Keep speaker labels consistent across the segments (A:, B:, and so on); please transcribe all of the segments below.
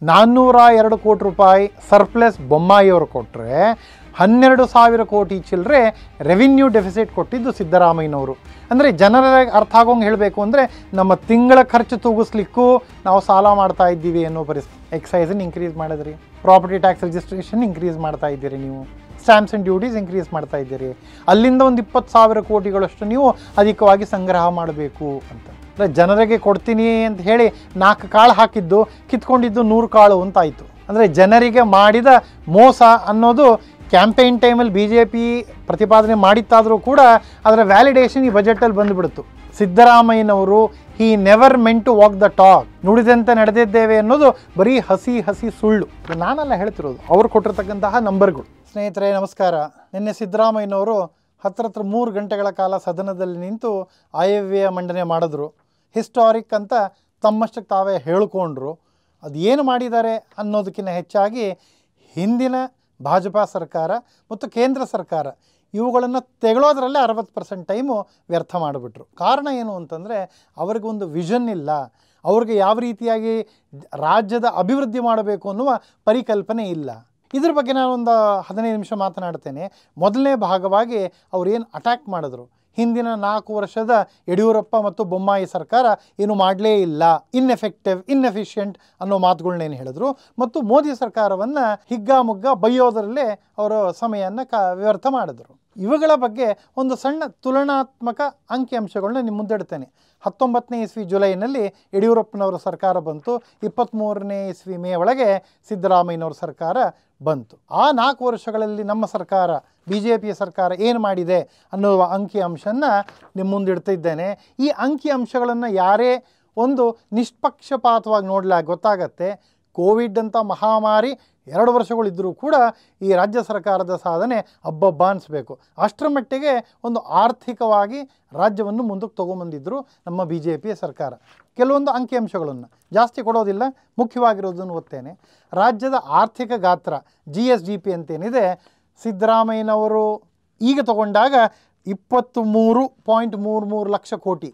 A: 402 ಕೋಟಿ ರೂಪಾಯಿ ಸರ್ಪ್ಲಸ್ ಬೊಮ್ಮಾಯಿಯವರು ಕೊಟ್ಟರೆ 12,000 ಕೋಟಿ ಚಿಲ್ಲರೆ ರೆವಿನ್ಯೂ ಡೆಫಿಸಿಟ್ ಕೊಟ್ಟಿದ್ದು ಸಿದ್ದರಾಮಯ್ಯನವರು. ಅಂದರೆ ಜನರಿಗೆ ಅರ್ಥ ಆಗೋಂಗೆ ಹೇಳಬೇಕು ಅಂದರೆ ನಮ್ಮ ತಿಂಗಳ ಖರ್ಚು ತೂಗಿಸ್ಲಿಕ್ಕೂ ನಾವು ಸಾಲ ಮಾಡ್ತಾ ಇದ್ದೀವಿ ಅನ್ನೋ ಪರಿಸ್ಥಿತಿ. ಎಕ್ಸೈಸನ್ನು ಇನ್ಕ್ರೀಸ್ ಮಾಡಿದ್ರಿ, ಪ್ರಾಪರ್ಟಿ ಟ್ಯಾಕ್ಸ್ ರಿಜಿಸ್ಟ್ರೇಷನ್ ಇನ್ಕ್ರೀಸ್ ಮಾಡ್ತಾ ಇದ್ದೀರಿ, ನೀವು ಸ್ಟ್ಯಾಂಪ್ಸ್ ಆ್ಯಂಡ್ ಡ್ಯೂಟೀಸ್ ಇನ್ಕ್ರೀಸ್ ಮಾಡ್ತಾ ಇದ್ದೀರಿ, ಅಲ್ಲಿಂದ ಒಂದು 20,000 ಕೋಟಿಗಳಷ್ಟು ನೀವು ಅಧಿಕವಾಗಿ ಸಂಗ್ರಹ ಮಾಡಬೇಕು ಅಂತ. ಜನರಿಗೆ ಕೊಡ್ತೀನಿ ಅಂತ ಹೇಳಿ 4 ಕಾಳು ಹಾಕಿದ್ದು ಕಿತ್ಕೊಂಡಿದ್ದು 100 ಕಾಳು ಅಂತಾಯಿತು. ಅಂದರೆ ಜನರಿಗೆ ಮಾಡಿದ ಮೋಸ ಅನ್ನೋದು ಕ್ಯಾಂಪೇನ್ ಟೈಮಲ್ಲಿ BJP ಪ್ರತಿಪಾದನೆ ಮಾಡಿತ್ತಾದರೂ ಕೂಡ ಅದರ ವ್ಯಾಲಿಡೇಷನ್ ಈ ಬಜೆಟಲ್ಲಿ ಬಂದುಬಿಡ್ತು. ಸಿದ್ದರಾಮಯ್ಯನವರು he never meant to walk the talk, ನುಡಿದಂತೆ ನಡೆದಿದ್ದೇವೆ ಅನ್ನೋದು ಬರೀ ಹಸಿ ಸುಳ್ಳು. ನಾನೆಲ್ಲ ಹೇಳ್ತಿರೋದು ಅವ್ರು ಕೊಟ್ಟಿರ್ತಕ್ಕಂತಹ ನಂಬರ್ಗಳು. ಸ್ನೇಹಿತರೆ ನಮಸ್ಕಾರ. ನಿನ್ನೆ ಸಿದ್ದರಾಮಯ್ಯನವರು ಹತ್ರ 3 ಗಂಟೆಗಳ ಕಾಲ ಸದನದಲ್ಲಿ ನಿಂತು ಆಯವ್ಯಯ ಮಂಡನೆ ಮಾಡಿದ್ರು. ಹಿಸ್ಟಾರಿಕ್ ಅಂತ ತಮ್ಮಷ್ಟಕ್ಕೆ ತಾವೇ ಹೇಳಿಕೊಂಡ್ರು. ಅದು ಏನು ಮಾಡಿದ್ದಾರೆ ಅನ್ನೋದಕ್ಕಿಂತ ಹೆಚ್ಚಾಗಿ ಹಿಂದಿನ ಭಾಜಪಾ ಸರ್ಕಾರ ಮತ್ತು ಕೇಂದ್ರ ಸರ್ಕಾರ ಇವುಗಳನ್ನು ತೆಗಳೋದ್ರಲ್ಲೇ 60% ಟೈಮು ವ್ಯರ್ಥ ಮಾಡಿಬಿಟ್ರು. ಕಾರಣ ಏನು ಅಂತಂದರೆ ಅವ್ರಿಗೊಂದು ವಿಷನ್ ಇಲ್ಲ, ಅವ್ರಿಗೆ ಯಾವ ರೀತಿಯಾಗಿ ರಾಜ್ಯದ ಅಭಿವೃದ್ಧಿ ಮಾಡಬೇಕು ಅನ್ನುವ ಪರಿಕಲ್ಪನೆ ಇಲ್ಲ. ಇದ್ರ ಬಗ್ಗೆ ನಾನೊಂದು 15 ನಿಮಿಷ ಮಾತನಾಡ್ತೇನೆ. ಮೊದಲನೇ ಭಾಗವಾಗಿ ಅವ್ರೇನು ಅಟ್ಯಾಕ್ ಮಾಡಿದ್ರು, ಹಿಂದಿನ 4 ವರ್ಷದ ಯಡಿಯೂರಪ್ಪ ಮತ್ತು ಬೊಮ್ಮಾಯಿ ಸರ್ಕಾರ ಏನು ಮಾಡಲೇ ಇಲ್ಲ, ಇನ್ಎಫೆಕ್ಟಿವ್, ಇನ್ಎಫಿಷಿಯೆಂಟ್ ಅನ್ನೋ ಮಾತುಗಳನ್ನೇನು ಹೇಳಿದ್ರು, ಮತ್ತು ಮೋದಿ ಸರ್ಕಾರವನ್ನು ಹಿಗ್ಗಾಮುಗ್ಗ ಬೈಯೋದರಲ್ಲೇ ಅವರ ಸಮಯವನ್ನು ವ್ಯರ್ಥ ಮಾಡಿದ್ರು. ಇವುಗಳ ಬಗ್ಗೆ ಒಂದು ಸಣ್ಣ ತುಲನಾತ್ಮಕ ಅಂಕಿಅಂಶಗಳನ್ನ ನಿಮ್ಮ ಮುಂದೆ ಇಡ್ತೇನೆ. 19ನೇ ಇಸ್ವಿ ಜುಲೈನಲ್ಲಿ ಯಡಿಯೂರಪ್ಪನವರ ಸರ್ಕಾರ ಬಂತು, 23ನೇ ಇಸ್ವಿ ಮೇ ಒಳಗೆ ಸಿದ್ದರಾಮಯ್ಯನವರ ಸರ್ಕಾರ ಬಂತು. ಆ 4 ವರ್ಷಗಳಲ್ಲಿ ನಮ್ಮ ಸರ್ಕಾರ BJP ಸರ್ಕಾರ ಏನು ಮಾಡಿದೆ ಅನ್ನುವ ಅಂಕಿಅಂಶನ ನಿಮ್ಮ ಮುಂದೆ ಇಡ್ತಾ ಇದ್ದೇನೆ. ಈ ಅಂಕಿಅಂಶಗಳನ್ನು ಯಾರೇ ಒಂದು ನಿಷ್ಪಕ್ಷಪಾತವಾಗಿ ನೋಡಲಾಗ ಗೊತ್ತಾಗತ್ತೆ, ಕೋವಿಡ್ ಅಂತ ಮಹಾಮಾರಿ 2 ವರ್ಷಗಳಿದ್ದರೂ ಕೂಡ ಈ ರಾಜ್ಯ ಸರ್ಕಾರದ ಸಾಧನೆ ಅಬ್ಬಬ್ಬ ಅನಿಸ್ಬೇಕು. ಅಷ್ಟರ ಮಟ್ಟಿಗೆ ಒಂದು ಆರ್ಥಿಕವಾಗಿ ರಾಜ್ಯವನ್ನು ಮುಂದಕ್ಕೆ ತೊಗೊಂಬಂದಿದ್ದರು ನಮ್ಮ BJP ಸರ್ಕಾರ. ಕೆಲವೊಂದು ಅಂಕಿಅಂಶಗಳನ್ನು ಜಾಸ್ತಿ ಕೊಡೋದಿಲ್ಲ, ಮುಖ್ಯವಾಗಿರೋದನ್ನು ಓದ್ತೇನೆ. ರಾಜ್ಯದ ಆರ್ಥಿಕ ಗಾತ್ರ GSDP ಅಂತೇನಿದೆ, ಸಿದ್ದರಾಮಯ್ಯನವರು ಈಗ ತಗೊಂಡಾಗ 23.33 ಲಕ್ಷ ಕೋಟಿ,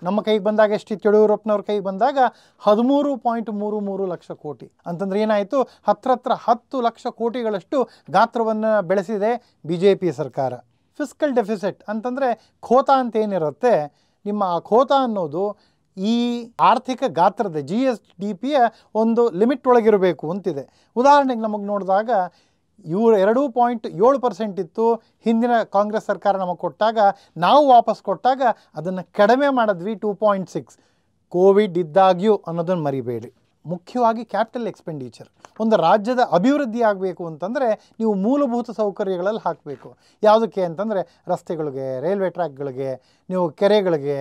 A: ನಮ್ಮ ಕೈಗೆ ಬಂದಾಗ ಎಷ್ಟಿತ್ತು, ಯಡಿಯೂರಪ್ಪನವ್ರ ಕೈಗೆ ಬಂದಾಗ 13.33 ಲಕ್ಷ ಕೋಟಿ ಅಂತಂದ್ರೆ ಏನಾಯಿತು, ಹತ್ರ 10 ಲಕ್ಷ ಕೋಟಿಗಳಷ್ಟು ಗಾತ್ರವನ್ನು ಬೆಳೆಸಿದೆ BJP ಸರ್ಕಾರ. ಫಿಸ್ಕಲ್ ಡೆಫಿಸಿಟ್ ಅಂತಂದರೆ ಖೋತ ಅಂತ ಏನಿರುತ್ತೆ, ನಿಮ್ಮ ಆ ಖೋತ ಅನ್ನೋದು ಈ ಆರ್ಥಿಕ ಗಾತ್ರದ GSDPಯ ಒಂದು ಲಿಮಿಟ್ ಒಳಗಿರಬೇಕು ಅಂತಿದೆ. ಉದಾಹರಣೆಗೆ ನಮಗೆ ನೋಡಿದಾಗ 2.7% ಇತ್ತು ಹಿಂದಿನ ಕಾಂಗ್ರೆಸ್ ಸರ್ಕಾರ ನಮಗೆ ಕೊಟ್ಟಾಗ, ನಾವು ವಾಪಸ್ ಕೊಟ್ಟಾಗ ಅದನ್ನು ಕಡಿಮೆ ಮಾಡಿದ್ವಿ 2.6. ಕೋವಿಡ್ ಇದ್ದಾಗ್ಯೂ ಅನ್ನೋದನ್ನು ಮರಿಬೇಡಿ. ಮುಖ್ಯವಾಗಿ ಕ್ಯಾಪಿಟಲ್ ಎಕ್ಸ್ಪೆಂಡಿಚರ್. ಒಂದು ರಾಜ್ಯದ ಅಭಿವೃದ್ಧಿ ಆಗಬೇಕು ಅಂತಂದರೆ ನೀವು ಮೂಲಭೂತ ಸೌಕರ್ಯಗಳಲ್ಲಿ ಹಾಕಬೇಕು. ಯಾವುದಕ್ಕೆ ಅಂತಂದರೆ ರಸ್ತೆಗಳಿಗೆ, ರೈಲ್ವೆ ಟ್ರ್ಯಾಕ್ಗಳಿಗೆ, ನೀವು ಕೆರೆಗಳಿಗೆ,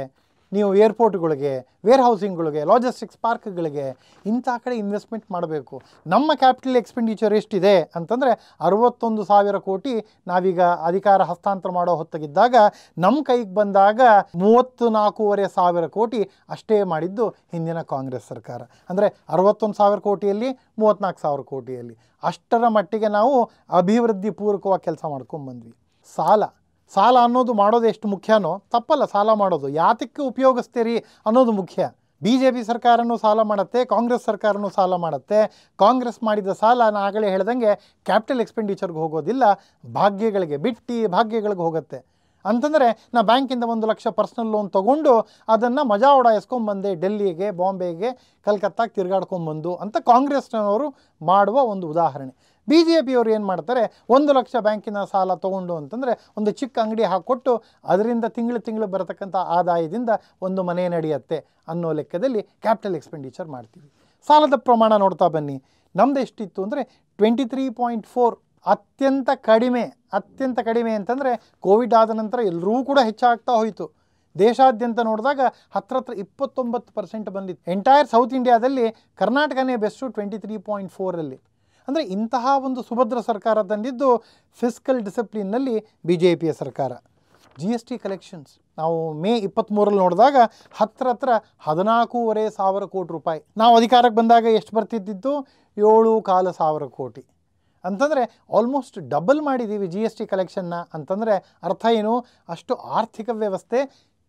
A: ನೀವು ಏರ್ಪೋರ್ಟ್ಗಳಿಗೆ, ವೇರ್ ಹೌಸಿಂಗ್ಗಳಿಗೆ, ಲಾಜಿಸ್ಟಿಕ್ಸ್ ಪಾರ್ಕ್ಗಳಿಗೆ, ಇಂಥ ಕಡೆ ಇನ್ವೆಸ್ಟ್ಮೆಂಟ್ ಮಾಡಬೇಕು. ನಮ್ಮ ಕ್ಯಾಪಿಟಲ್ ಎಕ್ಸ್ಪೆಂಡಿಚರ್ ಎಷ್ಟಿದೆ ಅಂತಂದರೆ 61,000 ಕೋಟಿ ನಾವೀಗ ಅಧಿಕಾರ ಹಸ್ತಾಂತರ ಮಾಡೋ ಹೊತ್ತಿಗಿದ್ದಾಗ, ನಮ್ಮ ಕೈಗೆ ಬಂದಾಗ 34,500 ಕೋಟಿ ಅಷ್ಟೇ ಮಾಡಿದ್ದು ಹಿಂದಿನ ಕಾಂಗ್ರೆಸ್ ಸರ್ಕಾರ. ಅಂದರೆ 61,000 ಕೋಟಿಯಲ್ಲಿ 34,000 ಕೋಟಿಯಲ್ಲಿ ಅಷ್ಟರ ಮಟ್ಟಿಗೆ ನಾವು ಅಭಿವೃದ್ಧಿ ಪೂರ್ವಕವಾಗಿ ಕೆಲಸ ಮಾಡ್ಕೊಂಡ್ಬಂದ್ವಿ. ಸಾಲ ಅನ್ನೋದು ಮಾಡೋದು ಎಷ್ಟು ಮುಖ್ಯನೋ ತಪ್ಪಲ್ಲ, ಸಾಲ ಮಾಡೋದು ಯಾತಕ್ಕೆ ಉಪಯೋಗಿಸ್ತೀರಿ ಅನ್ನೋದು ಮುಖ್ಯ. BJP ಸರ್ಕಾರನೂ ಸಾಲ ಮಾಡುತ್ತೆ, ಕಾಂಗ್ರೆಸ್ ಸರ್ಕಾರನೂ ಸಾಲ ಮಾಡುತ್ತೆ. ಕಾಂಗ್ರೆಸ್ ಮಾಡಿದ ಸಾಲ ನಾನು ಆಗಲೇ ಹೇಳ್ದಂಗೆ ಕ್ಯಾಪಿಟಲ್ ಎಕ್ಸ್ಪೆಂಡಿಚರ್ಗೆ ಹೋಗೋದಿಲ್ಲ, ಭಾಗ್ಯಗಳಿಗೆ ಹೋಗುತ್ತೆ. ಅಂತಂದರೆ ನಾ ಬ್ಯಾಂಕಿಂದ 1 ಲಕ್ಷ ಪರ್ಸ್ನಲ್ ಲೋನ್ ತೊಗೊಂಡು ಅದನ್ನು ಮಜಾ ಓಡಾಯಿಸ್ಕೊಂಬಂದೆ, ಡೆಲ್ಲಿಗೆ, ಬಾಂಬೆಗೆ, ಕಲ್ಕತ್ತಾಗೆ ತಿರುಗಾಡ್ಕೊಂಬಂದು ಅಂತ ಕಾಂಗ್ರೆಸ್ನವರು ಮಾಡುವ ಒಂದು ಉದಾಹರಣೆ. BJPಯವರು ಏನು ಮಾಡ್ತಾರೆ, 1 ಲಕ್ಷ ಬ್ಯಾಂಕಿನ ಸಾಲ ತೊಗೊಂಡು ಅಂತಂದರೆ ಒಂದು ಚಿಕ್ಕ ಅಂಗಡಿ ಹಾಕ್ಕೊಟ್ಟು ಅದರಿಂದ ತಿಂಗಳು ಬರತಕ್ಕಂಥ ಆದಾಯದಿಂದ ಒಂದು ಮನೆ ನಡೆಯುತ್ತೆ ಅನ್ನೋ ಲೆಕ್ಕದಲ್ಲಿ ಕ್ಯಾಪಿಟಲ್ ಎಕ್ಸ್ಪೆಂಡಿಚರ್ ಮಾಡ್ತೀವಿ. ಸಾಲದ ಪ್ರಮಾಣ ನೋಡ್ತಾ ಬನ್ನಿ. ನಮ್ಮದು ಎಷ್ಟಿತ್ತು ಅಂದರೆ 23.4, ಅತ್ಯಂತ ಕಡಿಮೆ ಅಂತಂದರೆ ಕೋವಿಡ್ ಆದ ನಂತರ ಎಲ್ಲರೂ ಕೂಡ ಹೆಚ್ಚಾಗ್ತಾ ಹೋಯಿತು. ದೇಶಾದ್ಯಂತ ನೋಡಿದಾಗ ಹತ್ರ 29% ಬಂದಿತ್ತು. ಎಂಟೈರ್ ಸೌತ್ ಇಂಡಿಯಾದಲ್ಲಿ ಕರ್ನಾಟಕನೇ ಬೆಸ್ಟು 23.4ಅಲ್ಲಿ. ಅಂದರೆ ಇಂತಹ ಒಂದು ಸುಭದ್ರ ಸರ್ಕಾರ ತಂದಿದ್ದು ಫಿಸ್ಕಲ್ ಡಿಸಿಪ್ಲಿನ್ನಲ್ಲಿ BJPಯ ಸರ್ಕಾರ. GST ಕಲೆಕ್ಷನ್ಸ್ ನಾವು ಮೇ 23ರಲ್ಲಿ ನೋಡಿದಾಗ ಹತ್ರ 14,500 ಕೋಟಿ ರೂಪಾಯಿ. ನಾವು ಅಧಿಕಾರಕ್ಕೆ ಬಂದಾಗ ಎಷ್ಟು ಬರ್ತಿದ್ದಿತ್ತು, 7,500 ಕೋಟಿ ಅಂತಂದರೆ ಆಲ್ಮೋಸ್ಟ್ ಡಬಲ್ ಮಾಡಿದ್ದೀವಿ GST ಕಲೆಕ್ಷನ್ನ. ಅಂತಂದರೆ ಅರ್ಥ ಏನು, ಅಷ್ಟು ಆರ್ಥಿಕ ವ್ಯವಸ್ಥೆ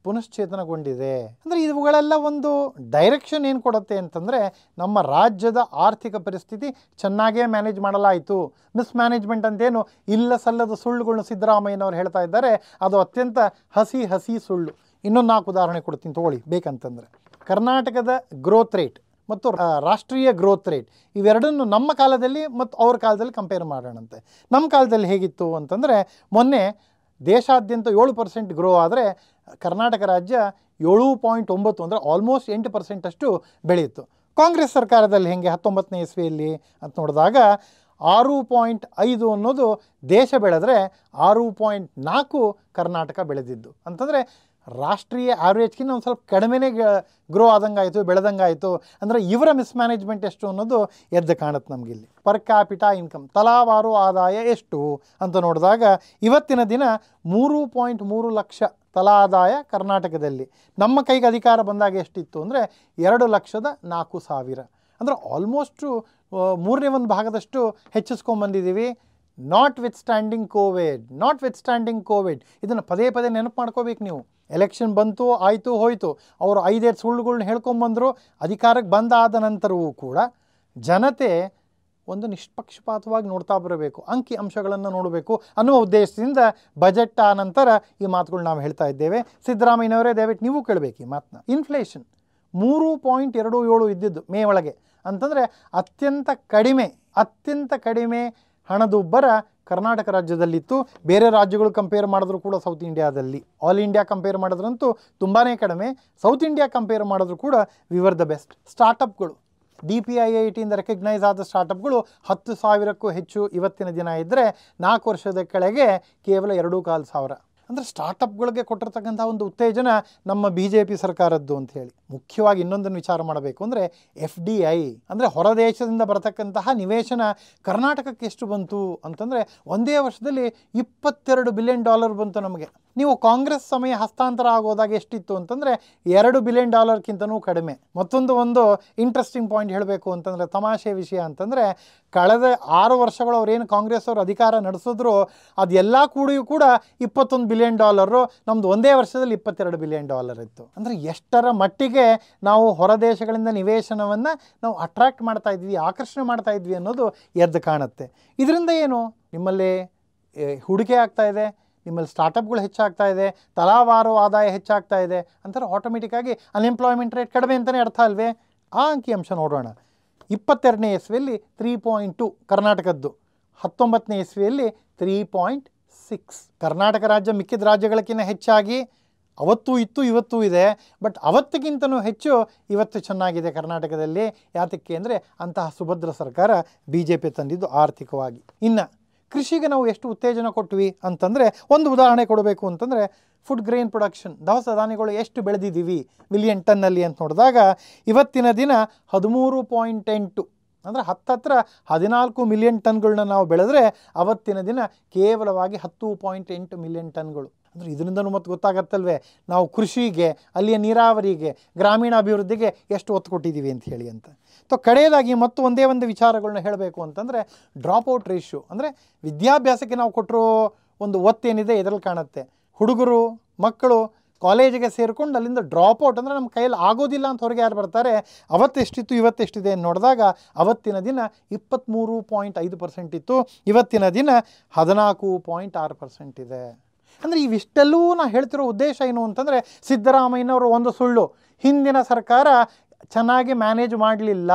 A: ಪುನಶ್ಚೇತನಗೊಂಡಿದೆ. ಅಂದರೆ ಇವುಗಳೆಲ್ಲ ಒಂದು ಡೈರೆಕ್ಷನ್ ಏನು ಕೊಡುತ್ತೆ ಅಂತಂದರೆ, ನಮ್ಮ ರಾಜ್ಯದ ಆರ್ಥಿಕ ಪರಿಸ್ಥಿತಿ ಚೆನ್ನಾಗೇ ಮ್ಯಾನೇಜ್ ಮಾಡಲಾಯಿತು. ಮಿಸ್ಮ್ಯಾನೇಜ್ಮೆಂಟ್ ಅಂತೇನು ಇಲ್ಲ ಸಲ್ಲದ ಸುಳ್ಳುಗಳನ್ನ ಸಿದ್ದರಾಮಯ್ಯನವರು ಹೇಳ್ತಾ ಇದ್ದಾರೆ, ಅದು ಅತ್ಯಂತ ಹಸಿ ಸುಳ್ಳು. ಇನ್ನೊಂದು 4 ಉದಾಹರಣೆ ಕೊಡ್ತೀನಿ ತಗೊಳ್ಳಿ ಬೇಕಂತಂದರೆ. ಕರ್ನಾಟಕದ ಗ್ರೋತ್ ರೇಟ್ ಮತ್ತು ರಾಷ್ಟ್ರೀಯ ಗ್ರೋತ್ ರೇಟ್ ಇವೆರಡನ್ನು ನಮ್ಮ ಕಾಲದಲ್ಲಿ ಮತ್ತು ಅವ್ರ ಕಾಲದಲ್ಲಿ ಕಂಪೇರ್ ಮಾಡೋಣಂತೆ. ನಮ್ಮ ಕಾಲದಲ್ಲಿ ಹೇಗಿತ್ತು ಅಂತಂದರೆ, ಮೊನ್ನೆ ದೇಶಾದ್ಯಂತ 7% ಗ್ರೋ ಆದರೆ ಕರ್ನಾಟಕ ರಾಜ್ಯ 7.9 ಅಂದರೆ ಆಲ್ಮೋಸ್ಟ್ 8% ಅಷ್ಟು ಬೆಳೆಯಿತು. ಕಾಂಗ್ರೆಸ್ ಸರ್ಕಾರದಲ್ಲಿ ಹೇಗೆ 19ನೇ ಇಸ್ವಿಯಲ್ಲಿ ಅಂತ ನೋಡಿದಾಗ 6.5 ಅನ್ನೋದು ದೇಶ ಬೆಳೆದ್ರೆ 6.4 ಕರ್ನಾಟಕ ಬೆಳೆದಿದ್ದು. ಅಂತಂದರೆ ರಾಷ್ಟ್ರೀಯ ಆವ್ರೇಜ್ಗಿಂತ ಒಂದು ಸ್ವಲ್ಪ ಕಡಿಮೆನೇ ಗ್ರೋ ಆದಂಗಾಯಿತು, ಬೆಳೆದಂಗಾಯಿತು. ಅಂದರೆ ಇವರ ಮಿಸ್ಮ್ಯಾನೇಜ್ಮೆಂಟ್ ಎಷ್ಟು ಅನ್ನೋದು ಎದ್ದು ಕಾಣುತ್ತೆ ನಮಗಿಲ್ಲಿ. ಪರ್ ಕ್ಯಾಪಿಟಾ ಇನ್ಕಮ್ ತಲಾವಾರು ಆದಾಯ ಎಷ್ಟು ಅಂತ ನೋಡಿದಾಗ ಇವತ್ತಿನ ದಿನ 3.3 ಲಕ್ಷ ತಲಾ ಆದಾಯ ಕರ್ನಾಟಕದಲ್ಲಿ. ನಮ್ಮ ಕೈಗೆ ಅಧಿಕಾರ ಬಂದಾಗ ಎಷ್ಟಿತ್ತು ಅಂದರೆ 2,04,000. ಅಂದರೆ ಆಲ್ಮೋಸ್ಟು 1/3 ಭಾಗದಷ್ಟು ಹೆಚ್ಚಿಸ್ಕೊಂಡ್ಬಂದಿದ್ದೀವಿ. ನಾಟ್ ವಿತ್ ಸ್ಟ್ಯಾಂಡಿಂಗ್ ಕೋವಿಡ್ ಇದನ್ನು ಪದೇ ನೆನಪು ಮಾಡ್ಕೋಬೇಕು ನೀವು. ಎಲೆಕ್ಷನ್ ಬಂತು, ಆಯಿತು, ಹೋಯಿತು. ಅವರು 5 ಸುಳ್ಳುಗಳ್ನ ಹೇಳ್ಕೊಂಬಂದರು. ಅಧಿಕಾರಕ್ಕೆ ಬಂದಾದ ನಂತರವೂ ಕೂಡ ಜನತೆ ಒಂದು ನಿಷ್ಪಕ್ಷಪಾತವಾಗಿ ನೋಡ್ತಾ ಬರಬೇಕು, ಅಂಕಿ ಅಂಶಗಳನ್ನು ನೋಡಬೇಕು ಅನ್ನುವ ಉದ್ದೇಶದಿಂದ ಬಜೆಟ್ ಆ ನಂತರ ಈ ಮಾತುಗಳು ನಾವು ಹೇಳ್ತಾ ಇದ್ದೇವೆ. ಸಿದ್ದರಾಮಯ್ಯನವರೇ ದಯವಿಟ್ಟು ನೀವು ಕೇಳಬೇಕು ಈ ಮಾತನ್ನ. ಇನ್ಫ್ಲೇಷನ್ 3.27 ಇದ್ದಿದ್ದು ಮೇ ಒಳಗೆ ಅಂತಂದರೆ ಅತ್ಯಂತ ಕಡಿಮೆ ಹಣದುಬ್ಬರ ಕರ್ನಾಟಕ ರಾಜ್ಯದಲ್ಲಿತ್ತು. ಬೇರೆ ರಾಜ್ಯಗಳು ಕಂಪೇರ್ ಮಾಡಿದ್ರು ಕೂಡ ಸೌತ್ ಇಂಡಿಯಾದಲ್ಲಿ, ಆಲ್ ಇಂಡಿಯಾ ಕಂಪೇರ್ ಮಾಡಿದ್ರಂತೂ ತುಂಬಾ ಕಡಿಮೆ. ಸೌತ್ ಇಂಡಿಯಾ ಕಂಪೇರ್ ಮಾಡಿದ್ರು ಕೂಡ ವಿ ವರ್ ದ ಬೆಸ್ಟ್. ಸ್ಟಾರ್ಟಪ್ಗಳು DPIITಯಿಂದ ರೆಕಗ್ನೈಸ್ ಆದ ಸ್ಟಾರ್ಟಪ್ಗಳು 10,000ಕ್ಕೂ ಹೆಚ್ಚು ಇವತ್ತಿನ ದಿನ ಇದ್ದರೆ 4 ವರ್ಷದ ಕೆಳಗೆ ಕೇವಲ 2,500. ಅಂದರೆ ಸ್ಟಾರ್ಟಪ್ಗಳಿಗೆ ಕೊಟ್ಟಿರ್ತಕ್ಕಂಥ ಒಂದು ಉತ್ತೇಜನ ನಮ್ಮ BJP ಸರ್ಕಾರದ್ದು ಅಂತ ಹೇಳಿ. ಮುಖ್ಯವಾಗಿ ಇನ್ನೊಂದನ್ನು ವಿಚಾರ ಮಾಡಬೇಕು ಅಂದರೆ FDI ಅಂದರೆ ಹೊರ ದೇಶದಿಂದ ಬರತಕ್ಕಂತಹ ನಿವೇಶನ ಕರ್ನಾಟಕಕ್ಕೆ ಎಷ್ಟು ಬಂತು ಅಂತಂದರೆ ಒಂದೇ ವರ್ಷದಲ್ಲಿ $22 ಬಿಲಿಯನ್ ಬಂತು ನಮಗೆ. ನೀವು ಕಾಂಗ್ರೆಸ್ ಸಮಯ ಹಸ್ತಾಂತರ ಆಗೋದಾಗ ಎಷ್ಟಿತ್ತು ಅಂತಂದರೆ $2 ಬಿಲಿಯನ್ ಕಡಿಮೆ. ಒಂದು ಇಂಟ್ರೆಸ್ಟಿಂಗ್ ಪಾಯಿಂಟ್ ಹೇಳಬೇಕು ಅಂತಂದರೆ, ತಮಾಷೆ ವಿಷಯ ಅಂತಂದರೆ, ಕಳೆದ 6 ವರ್ಷಗಳು ಅವರೇನು ಕಾಂಗ್ರೆಸ್ ಅವರು ಅಧಿಕಾರ ನಡೆಸಿದ್ರು ಅದೆಲ್ಲ ಕೂಡಿಯೂ ಕೂಡ $21 ಬಿಲಿಯನ್, ನಮ್ಮದು ಒಂದೇ ವರ್ಷದಲ್ಲಿ $22 ಬಿಲಿಯನ್ ಇತ್ತು. ಅಂದರೆ ಎಷ್ಟರ ಮಟ್ಟಿಗೆ ನಾವು ಹೊರ ದೇಶಗಳಿಂದ ನಿವೇಶನವನ್ನು ನಾವು ಅಟ್ರಾಕ್ಟ್ ಮಾಡ್ತಾ ಇದ್ವಿ, ಆಕರ್ಷಣೆ ಮಾಡ್ತಾ ಇದ್ವಿ ಅನ್ನೋದು ಎದ್ದು ಕಾಣುತ್ತೆ. ಇದರಿಂದ ಏನು ನಿಮ್ಮಲ್ಲಿ ಹೂಡಿಕೆ ಆಗ್ತಾ ಇದೆ, ನಿಮ್ಮಲ್ಲಿ ಸ್ಟಾರ್ಟಪ್ಗಳು ಹೆಚ್ಚಾಗ್ತಾ ಇದೆ, ತಲಾವಾರು ಆದಾಯ ಹೆಚ್ಚಾಗ್ತಾ ಇದೆ ಅಂತಾರೆ. ಆಟೋಮೆಟಿಕ್ಕಾಗಿ ಅನ್ಎಂಪ್ಲಾಯ್ಮೆಂಟ್ ರೇಟ್ ಕಡಿಮೆ ಅಂತಲೇ ಅರ್ಥ ಅಲ್ವೇ? ಆ ಅಂಕಿಅಂಶ ನೋಡೋಣ. 22ನೇ ಇಸ್ವಿಯಲ್ಲಿ 3.2 ಕರ್ನಾಟಕದ್ದು, 19ನೇ ಇಸ್ವಿಯಲ್ಲಿ 3.6. ಕರ್ನಾಟಕ ರಾಜ್ಯ ಮಿಕ್ಕಿದ ರಾಜ್ಯಗಳಕ್ಕಿಂತ ಹೆಚ್ಚಾಗಿ ಅವತ್ತೂ ಇತ್ತು, ಇವತ್ತೂ ಇದೆ. ಬಟ್ ಅವತ್ತಿಗಿಂತನೂ ಹೆಚ್ಚು ಇವತ್ತು ಚೆನ್ನಾಗಿದೆ ಕರ್ನಾಟಕದಲ್ಲಿ. ಯಾತಕ್ಕೆ ಅಂದರೆ ಅಂತಹ ಸುಭದ್ರ ಸರ್ಕಾರ BJP ತಂದಿದ್ದು ಆರ್ಥಿಕವಾಗಿ. ಇನ್ನು ಕೃಷಿಗೆ ನಾವು ಎಷ್ಟು ಉತ್ತೇಜನ ಕೊಟ್ವಿ ಅಂತಂದರೆ, ಒಂದು ಉದಾಹರಣೆ ಕೊಡಬೇಕು ಅಂತಂದರೆ, ಫುಡ್ ಗ್ರೈನ್ ಪ್ರೊಡಕ್ಷನ್ ದವಸ ಧಾನ್ಯಗಳು ಎಷ್ಟು ಬೆಳೆದಿದ್ದೀವಿ ಮಿಲಿಯನ್ ಟನ್ನಲ್ಲಿ ಅಂತ ನೋಡಿದಾಗ ಇವತ್ತಿನ ದಿನ 13.8 ಅಂದರೆ ಹತ್ತಿರ 14 ಮಿಲಿಯನ್ ಟನ್ಗಳನ್ನ ನಾವು ಬೆಳೆದ್ರೆ ಅವತ್ತಿನ ದಿನ ಕೇವಲವಾಗಿ 10.8 ಮಿಲಿಯನ್ ಟನ್ಗಳು. ಅಂದರೆ ಇದರಿಂದನೂ ಮತ್ತೆ ಗೊತ್ತಾಗತ್ತಲ್ವೇ ನಾವು ಕೃಷಿಗೆ, ಅಲ್ಲಿಯ ನೀರಾವರಿಗೆ, ಗ್ರಾಮೀಣ ಅಭಿವೃದ್ಧಿಗೆ ಎಷ್ಟು ಒತ್ತು ಕೊಟ್ಟಿದ್ದೀವಿ ಅಂತ ಹೇಳಿ ಅಂತ. ಕಡೆಯದಾಗಿ ಮತ್ತು ಒಂದೇ ಒಂದು ವಿಚಾರಗಳನ್ನ ಹೇಳಬೇಕು ಅಂತಂದರೆ, ಡ್ರಾಪ್ಔಟ್ ರೇಷ್ಯೋ ಅಂದರೆ ವಿದ್ಯಾಭ್ಯಾಸಕ್ಕೆ ನಾವು ಕೊಟ್ಟಿರೋ ಒಂದು ಒತ್ತೇನಿದೆ ಇದರಲ್ಲಿ ಕಾಣುತ್ತೆ. ಹುಡುಗರು ಮಕ್ಕಳು ಕಾಲೇಜಿಗೆ ಸೇರಿಕೊಂಡು ಅಲ್ಲಿಂದ ಡ್ರಾಪ್ಔಟ್ ಅಂದರೆ ನಮ್ಮ ಕೈಯಲ್ಲಿ ಆಗೋದಿಲ್ಲ ಅಂತ ಹೊರಗೆ ಯಾರು ಬರ್ತಾರೆ, ಅವತ್ತೆಷ್ಟಿತ್ತು ಇವತ್ತೆಷ್ಟಿದೆ ಅಂತ ನೋಡಿದಾಗ ಅವತ್ತಿನ ದಿನ 23.5% ಇತ್ತು, ಇವತ್ತಿನ ದಿನ 14.6% ಇದೆ. ಅಂದರೆ ಇವಿಷ್ಟೆಲ್ಲೂ ನಾನು ಹೇಳ್ತಿರೋ ಉದ್ದೇಶ ಏನು ಅಂತಂದರೆ, ಸಿದ್ದರಾಮಯ್ಯನವರು ಒಂದು ಸುಳ್ಳು, ಹಿಂದಿನ ಸರ್ಕಾರ ಚೆನ್ನಾಗಿ ಮ್ಯಾನೇಜ್ ಮಾಡಲಿಲ್ಲ,